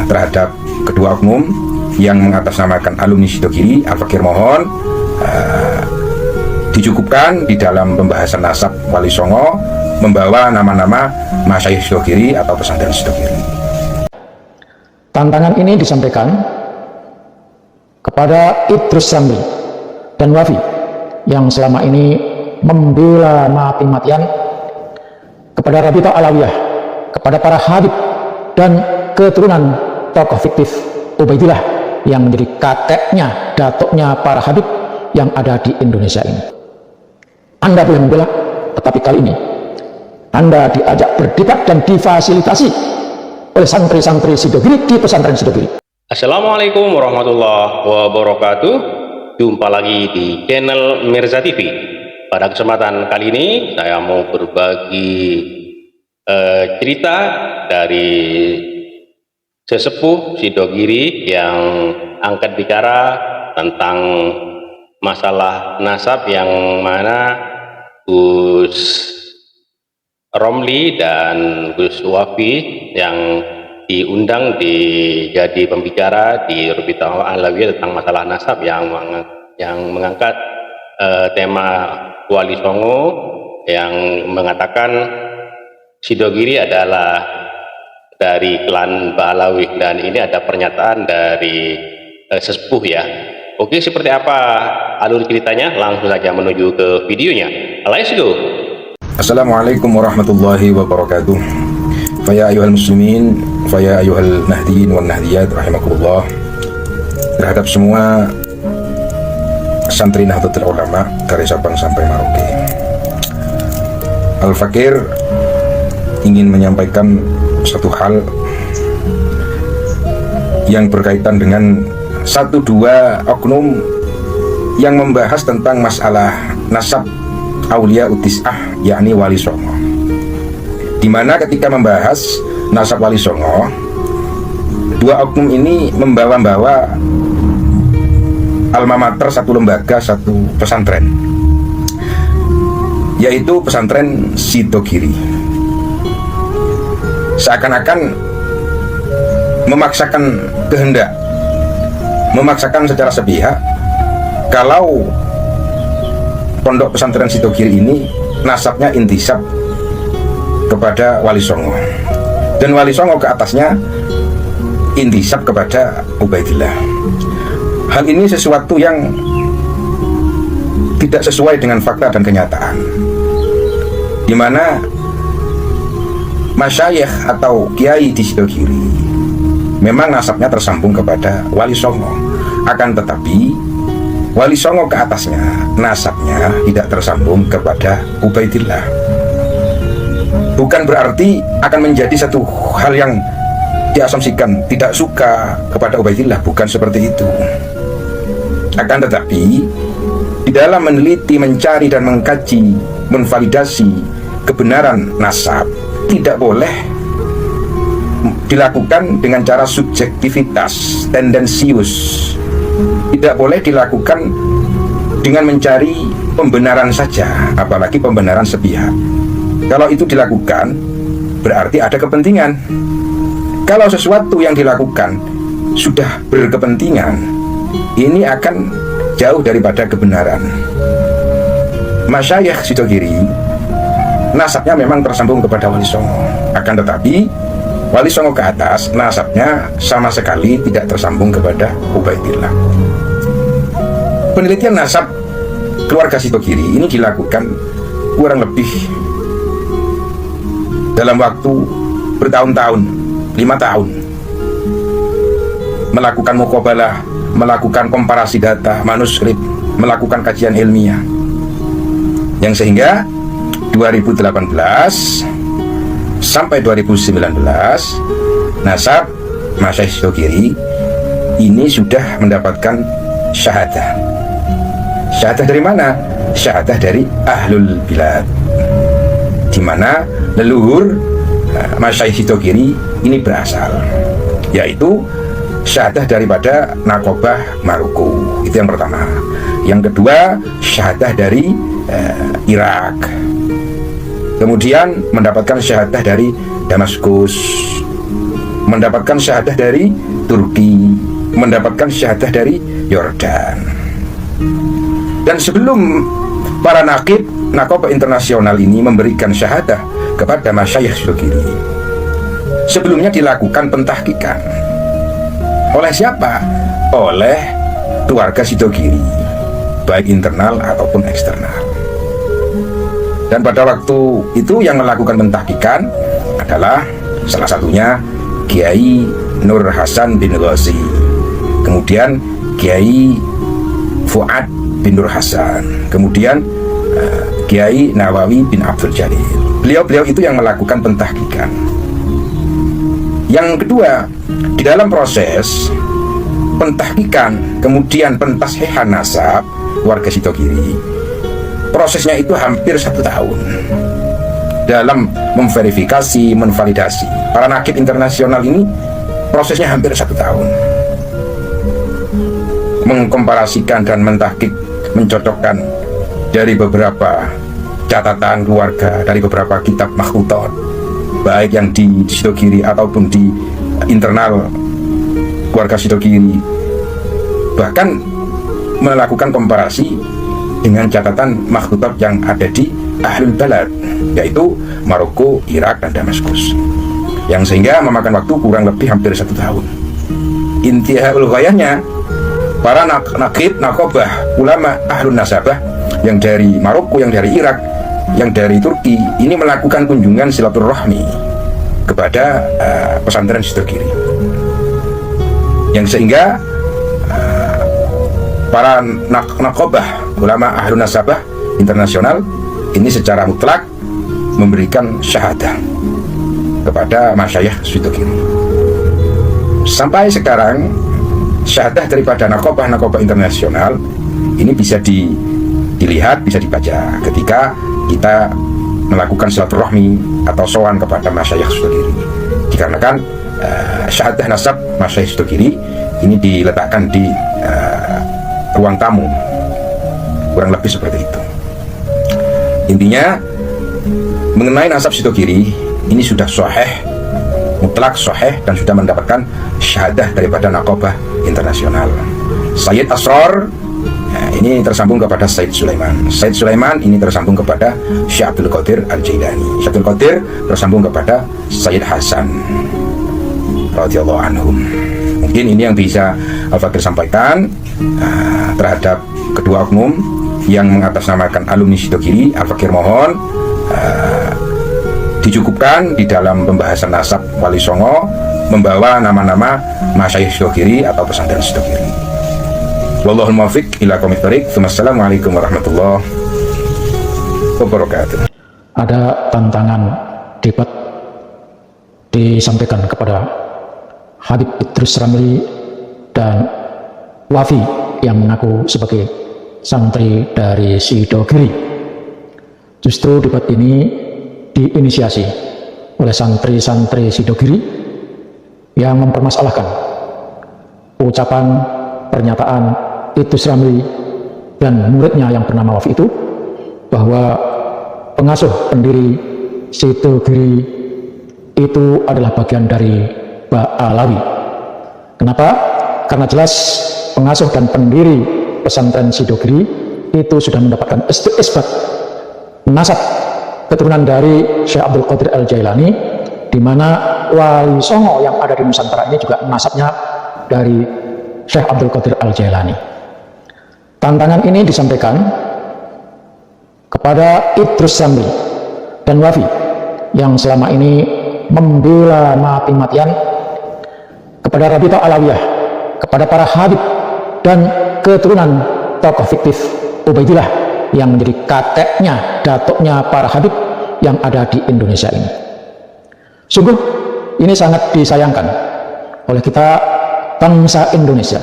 terhadap kedua oknum yang mengatasnamakan alumni Sidogiri. Al-Fakir mohon dicukupkan di dalam pembahasan nasab Wali Songo membawa nama-nama Masyayikh Sidogiri atau pesantren Sidogiri. Tantangan ini disampaikan kepada Idrus Samri dan Wafi yang selama ini membela mati-matian kepada Rabithah Alawiyah, kepada para habib dan keturunan tokoh fiktif Ubaidillah yang menjadi kakeknya, datuknya para habib yang ada di Indonesia ini. Anda boleh membela, tetapi kali ini Anda diajak berdebat dan difasilitasi oleh santri-santri Sidogiri di pesantren Sidogiri. Assalamualaikum warahmatullahi wabarakatuh. Jumpa lagi di channel Mirza TV. Pada kesempatan kali ini saya mau berbagi cerita dari sesepuh Sidogiri yang angkat bicara tentang masalah nasab yang mana Gus Romli dan Gus Wafi yang diundang jadi pembicara di Rabithah Alawiyah tentang masalah nasab yang mengangkat tema Wali Songo yang mengatakan Sidogiri adalah dari klan Ba'alawi, dan ini ada pernyataan dari sesepuh ya. Oke, seperti apa alur ceritanya? Langsung saja menuju ke videonya. Let's go. Assalamualaikum warahmatullahi wabarakatuh. Faya ayuhal muslimin, faya ayuhal nahdiyin wan nahdiyat rahimakumullah. Terhadap semua santri Nahdlatul Ulama dari Sabang sampai Merauke, Al-Fakir ingin menyampaikan satu hal yang berkaitan dengan satu dua oknum yang membahas tentang masalah nasab Aulia Utis'ah, yakni Wali Songo, dimana ketika membahas nasab Wali Songo, dua oknum ini membawa-bawa alma mater satu lembaga, satu pesantren, yaitu pesantren Sidogiri. Seakan-akan memaksakan kehendak, memaksakan secara sepihak kalau pondok pesantren Sidogiri ini nasabnya intisab kepada Wali Songo, dan Wali Songo ke atasnya intisab kepada Ubaidillah. Hal ini sesuatu yang tidak sesuai dengan fakta dan kenyataan, di mana masyayikh atau kiai di Sidogiri memang nasabnya tersambung kepada Wali Songo, akan tetapi Wali Songo ke atasnya nasabnya tidak tersambung kepada Ubaidillah. Bukan berarti akan menjadi satu hal yang diasumsikan tidak suka kepada Ubaidillah, bukan seperti itu. Akan tetapi di dalam meneliti, mencari dan mengkaji, menvalidasi kebenaran nasab tidak boleh dilakukan dengan cara subjektivitas, tendensius. Tidak boleh dilakukan dengan mencari pembenaran saja, apalagi pembenaran sepihak. Kalau itu dilakukan, berarti ada kepentingan. Kalau sesuatu yang dilakukan sudah berkepentingan, ini akan jauh daripada kebenaran. Masyayikh Sidogiri nasabnya memang tersambung kepada Wali Songo, akan tetapi Wali Songo ke atas nasabnya sama sekali tidak tersambung kepada Ubaidillah. Penelitian nasab keluarga Sidogiri ini dilakukan kurang lebih dalam waktu bertahun-tahun, 5 tahun, melakukan muqabalah, melakukan komparasi data, manuskrip, melakukan kajian ilmiah, yang sehingga 2018 sampai 2019 nasab Masyayikh Sidogiri ini sudah mendapatkan syahadah. Syahadah dari mana? Syahadah dari Ahlul Bilad, di mana leluhur Masyayikh Sidogiri ini berasal, yaitu syahadah daripada Nakobah Maroko. Itu yang pertama. Yang kedua, syahadah dari Irak. Kemudian mendapatkan syahadah dari Damaskus. mendapatkan syahadah dari Turki, mendapatkan syahadah dari Yordan. Dan sebelum para nakib Naqabah Internasional ini memberikan syahadah kepada Masyayikh Sidogiri, sebelumnya dilakukan pentahqiqan. Oleh siapa? Oleh keluarga Sidogiri, baik internal ataupun eksternal. Dan pada waktu itu yang melakukan pentahqiqan adalah salah satunya Kiai Nur Hasan bin Ghazi, kemudian Kiai Fuad bin Nur Hasan, kemudian Kiai Nawawi bin Abdul Jalil. Beliau-beliau itu yang melakukan pentahqiqan. Yang kedua, di dalam proses pentahqiqan kemudian pentashihan nasab warga Sidogiri, prosesnya itu hampir 1 tahun dalam memverifikasi, menvalidasi. Para nakib internasional ini prosesnya hampir 1 tahun, mengkomparasikan dan mentahqiq, mencocokkan dari beberapa catatan keluarga, dari beberapa kitab makhtutat, baik yang di Sidogiri ataupun di internal keluarga Sidogiri, bahkan melakukan komparasi dengan catatan makhtutat yang ada di Ahlul Balad, yaitu Maroko, Irak, dan Damaskus, yang sehingga memakan waktu kurang lebih hampir 1 tahun. Intihaul ghayahnya, para nakib, naqabah, ulama Ahlun Nasabah yang dari Maroko, yang dari Irak, yang dari Turki ini melakukan kunjungan silaturahmi kepada pesantren Sidogiri, yang sehingga para naqabah, ulama Ahlun Nasabah internasional ini secara mutlak memberikan syahadah kepada Masyayikh Sidogiri. Sampai sekarang syahadah daripada naqabah internasional ini bisa dilihat, bisa dibaca ketika kita melakukan silaturahmi atau sowan kepada Masyayikh Sidogiri, dikarenakan syahadah nasab Masyayikh Sidogiri ini diletakkan di ruang tamu, kurang lebih seperti itu. Intinya mengenai nasab Sidogiri ini sudah sahih, mutlak sahih, dan sudah mendapatkan syahadah daripada naqabah internasional. Sayyid Asrar ini tersambung kepada Sayyid Sulaiman. Sayyid Sulaiman ini tersambung kepada Syekh Abdul Qadir Al-Jailani. Syekh Abdul Qadir tersambung kepada Sayyid Hasan radhiyallahu anhum. Mungkin ini yang bisa Al-Fakir sampaikan terhadap kedua oknum yang mengatasnamakan alumni Sidogiri. Al-Fakir mohon dicukupkan di dalam pembahasan nasab Wali Songo membawa nama-nama Masyayikh Sidogiri atau pesantren Sidogiri. Wallahul muwaffiq ila aqwamit thoriq. Wassalamualaikum warahmatullahi wabarakatuh. Ada tantangan debat disampaikan kepada Habib Idrus Ramli dan Wafi yang mengaku sebagai santri dari Sidogiri. Justru debat ini diinisiasi oleh santri-santri Sidogiri yang mempermasalahkan ucapan, pernyataan Idrus Ramli dan muridnya yang bernama Wafi itu, bahwa pengasuh pendiri Sidogiri itu adalah bagian dari Ba'alawi. Kenapa? Karena jelas pengasuh dan pendiri pesantren Sidogiri itu sudah mendapatkan isbat nasab keturunan dari Syekh Abdul Qadir Al-Jailani, di mana Wali Songo yang ada di Nusantara ini juga nasabnya dari Syekh Abdul Qadir Al-Jailani. Tantangan ini disampaikan kepada Idrus Ramli dan Wafi yang selama ini membela mati-matian kepada Rabithah Alawiyah, kepada para habib dan keturunan tokoh fiktif Ubaidillah yang menjadi kakeknya, datuknya para habib yang ada di Indonesia ini. Sungguh ini sangat disayangkan oleh kita bangsa Indonesia,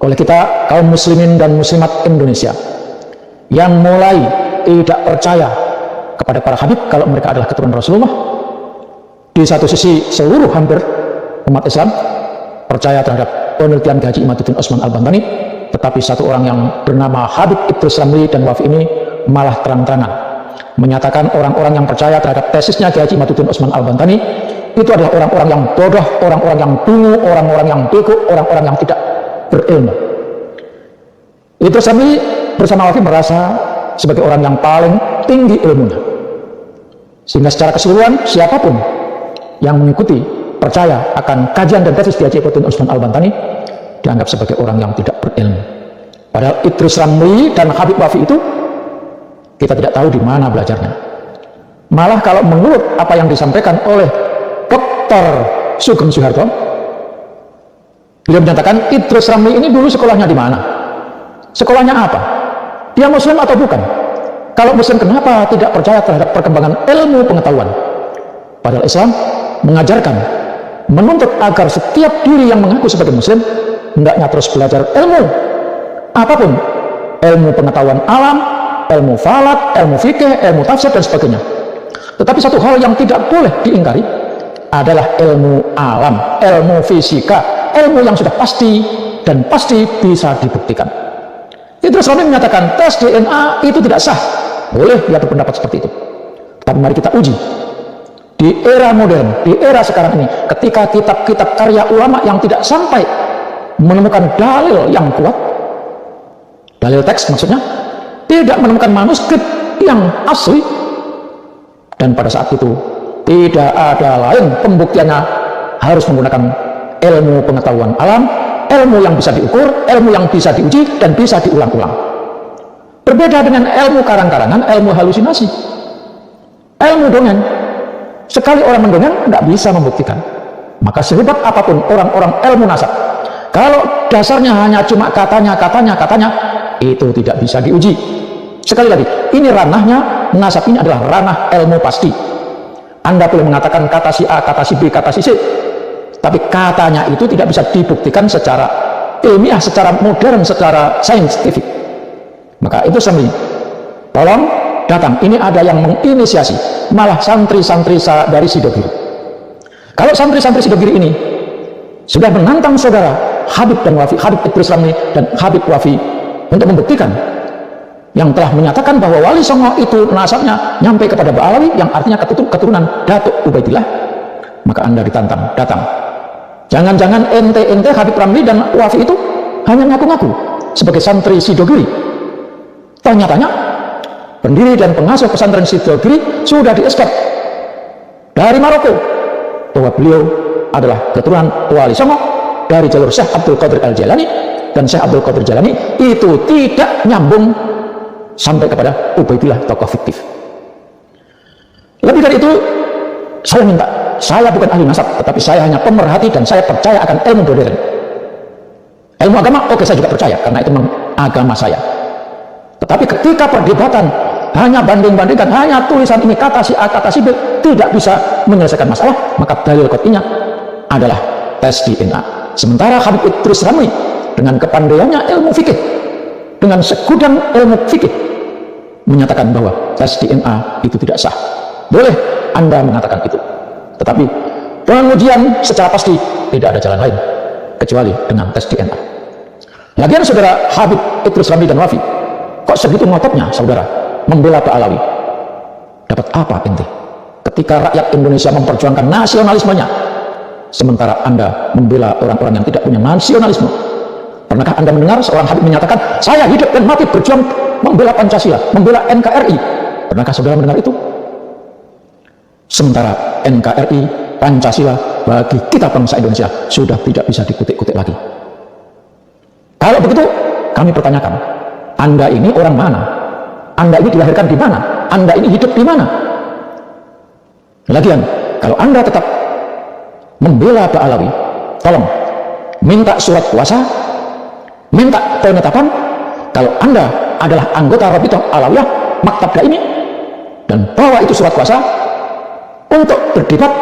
oleh kita kaum muslimin dan muslimat Indonesia yang mulai tidak percaya kepada para habib kalau mereka adalah keturunan Rasulullah. Di satu sisi seluruh hampir umat Islam percaya terhadap penelitian Haji Imaduddin Osman Al-Bantani, tetapi satu orang yang bernama Habib Idrus Ramli dan Wafi ini malah terang-terangan menyatakan orang-orang yang percaya terhadap tesisnya Haji Imaduddin Osman Al-Bantani itu adalah orang-orang yang bodoh, orang-orang yang dungu, orang-orang yang bego, orang-orang yang tidak berilmu. Idrus Ramli bersama Wafi merasa sebagai orang yang paling tinggi ilmunya, sehingga secara keseluruhan siapapun yang mengikuti, percaya akan kajian dan tesis di Haji Usman Al-Bantani dianggap sebagai orang yang tidak berilmu. Padahal Idrus Ramli dan Habib Wafi itu kita tidak tahu di mana belajarnya. Malah kalau menurut apa yang disampaikan oleh Dr. Sugeng Soeharto, beliau menyatakan Idrus Ramli ini dulu sekolahnya di mana? Sekolahnya apa? Dia Muslim atau bukan? Kalau Muslim, kenapa tidak percaya terhadap perkembangan ilmu pengetahuan? Padahal Islam mengajarkan, menuntut agar setiap diri yang mengaku sebagai Muslim hendaknya terus belajar ilmu apapun, ilmu pengetahuan alam, ilmu falak, ilmu fikih, ilmu tafsir dan sebagainya. Tetapi satu hal yang tidak boleh diingkari adalah ilmu alam, ilmu fisika, ilmu yang sudah pasti dan pasti bisa dibuktikan. Idrus Ramli menyatakan tes DNA itu tidak sah. Boleh dia berpendapat seperti itu. Tapi mari kita uji. Di era modern, di era sekarang ini, ketika kitab-kitab karya ulama yang tidak sampai menemukan dalil yang kuat, dalil teks maksudnya, tidak menemukan manuskrip yang asli, dan pada saat itu tidak ada lain pembuktiannya harus menggunakan ilmu pengetahuan alam, ilmu yang bisa diukur, ilmu yang bisa diuji dan bisa diulang-ulang. Berbeda dengan ilmu karang-karangan, ilmu halusinasi, ilmu dongeng. Sekali orang mendongeng tidak bisa membuktikan. Maka sehebat apapun orang-orang ilmu nasab, kalau dasarnya hanya cuma katanya, itu tidak bisa diuji. Sekali lagi, ini ranahnya, nasab ini adalah ranah ilmu pasti. Anda boleh mengatakan kata si A, kata si B, kata si C, tapi katanya itu tidak bisa dibuktikan secara ilmiah, secara modern, secara saintifik. Maka itu sendiri, tolong datang, ini ada yang menginisiasi, malah santri-santri dari Sidogiri. Kalau santri-santri Sidogiri ini sudah menantang saudara Habib dan Wafi, Habib Idrus Ramli dan Habib Wafi untuk membuktikan, yang telah menyatakan bahwa Wali Songo itu nasabnya nyampe kepada Ba'alawi, yang artinya keturunan Datuk Ubaidillah, maka Anda ditantang, datang. Jangan-jangan ente Habib Ramli dan Wafi itu hanya ngaku-ngaku sebagai santri Sidogiri. Ternyata pendiri dan pengasuh pesantren Sidogiri sudah di-escape dari Maroko bahwa beliau adalah keturunan Wali Songo dari jalur Syekh Abdul Qadir Al-Jailani, dan Syekh Abdul Qadir Jailani itu tidak nyambung sampai kepada Ubaidillah, tokoh fiktif. Lebih dari itu, saya minta, saya bukan ahli nasab, tetapi saya hanya pemerhati dan saya percaya akan ilmu modern. Ilmu agama, oke, saya juga percaya karena itu agama saya. Tetapi ketika perdebatan hanya banding-bandingkan, hanya tulisan ini kata si A, kata si B, tidak bisa menyelesaikan masalah, maka dalil qat'iynya adalah tes DNA. Sementara Habib Idrus Ramli dengan kepandaiannya ilmu fikih, dengan segudang ilmu fikih, menyatakan bahwa tes DNA itu tidak sah. Boleh Anda mengatakan itu, tetapi pengujian secara pasti tidak ada jalan lain kecuali dengan tes DNA. Lagian saudara Habib Idrus Ramli dan Wafi, kok segitu ngototnya saudara membela Ba'alawi? Dapat apa ente ketika rakyat Indonesia memperjuangkan nasionalismenya, sementara Anda membela orang-orang yang tidak punya nasionalisme? Pernahkah Anda mendengar seorang Habib menyatakan, saya hidup dan mati berjuang membela Pancasila, membela NKRI? Pernahkah saudara mendengar itu? Sementara NKRI, Pancasila bagi kita bangsa Indonesia sudah tidak bisa dikutik-kutik lagi. Kalau begitu, kami pertanyakan, Anda ini orang mana? Anda ini dilahirkan di mana? Anda ini hidup di mana? Lagian, kalau Anda tetap membela Ba'alawi, tolong minta surat kuasa, minta penetapan kalau Anda adalah anggota Rabithah Alawiyah Maktab Daimi, dan bawa itu surat kuasa untuk berdebat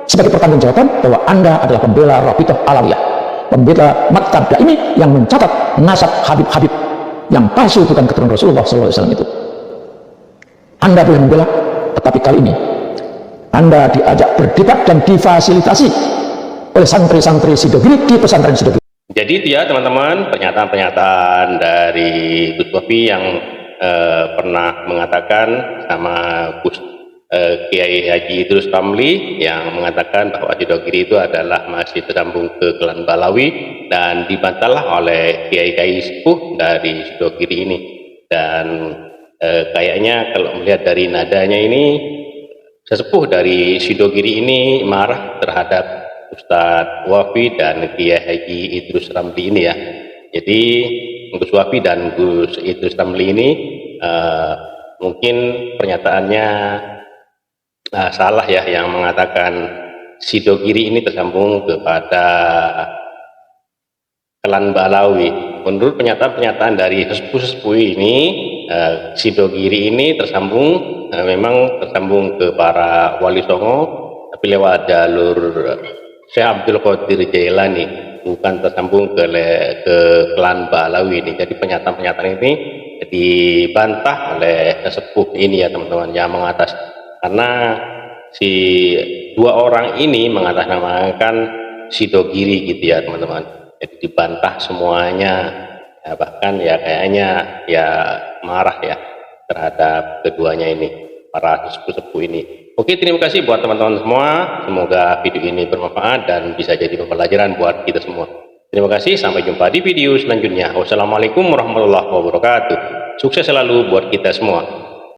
sebagai pertanggungjawaban bahwa Anda adalah pembela Rabithah Alawiyah, pembela Maktab Daimi yang mencatat nasab Habib-Habib yang palsu, bukan keturunan Rasulullah SAW itu. Anda boleh membela, tetapi kali ini Anda diajak berdebat dan difasilitasi oleh santri-santri Sidogiri di pesantren Sidogiri. Jadi itu ya teman-teman, pernyataan-pernyataan dari Gus Wafi yang pernah mengatakan sama Gus Kiai Haji Idrus Ramli yang mengatakan bahwa Sidogiri itu adalah masih tersambung ke klan Balawi, dan dibantahlah oleh kiai-kiai sepuh dari Sidogiri ini. Dan kayaknya kalau melihat dari nadanya ini, sesepuh dari Sidogiri ini marah terhadap Ustadz Wafi dan Kiai Haji Idrus Ramli ini ya. Jadi Gus Wafi dan Gus Idrus Ramli ini mungkin pernyataannya salah ya, yang mengatakan Sidogiri ini tersambung kepada klan Balawi. Menurut pernyataan dari sesepuh-sesepuh ini, Sidogiri ini memang tersambung ke para wali songo, tapi lewat jalur Syekh Abdul Qadir Jailani, bukan tersambung ke klan Balawi ini. Jadi pernyataan ini dibantah oleh sesepuh ini ya teman-teman, yang karena si dua orang ini mengatasnamakan Sidogiri gitu ya teman-teman. Jadi dibantah semuanya ya, bahkan ya kayaknya ya marah ya terhadap keduanya ini, para sepuh-sepuh ini. Oke, terima kasih buat teman-teman semua, semoga video ini bermanfaat dan bisa jadi pembelajaran buat kita semua. Terima kasih, sampai jumpa di video selanjutnya. Wassalamualaikum warahmatullahi wabarakatuh. Sukses selalu buat kita semua.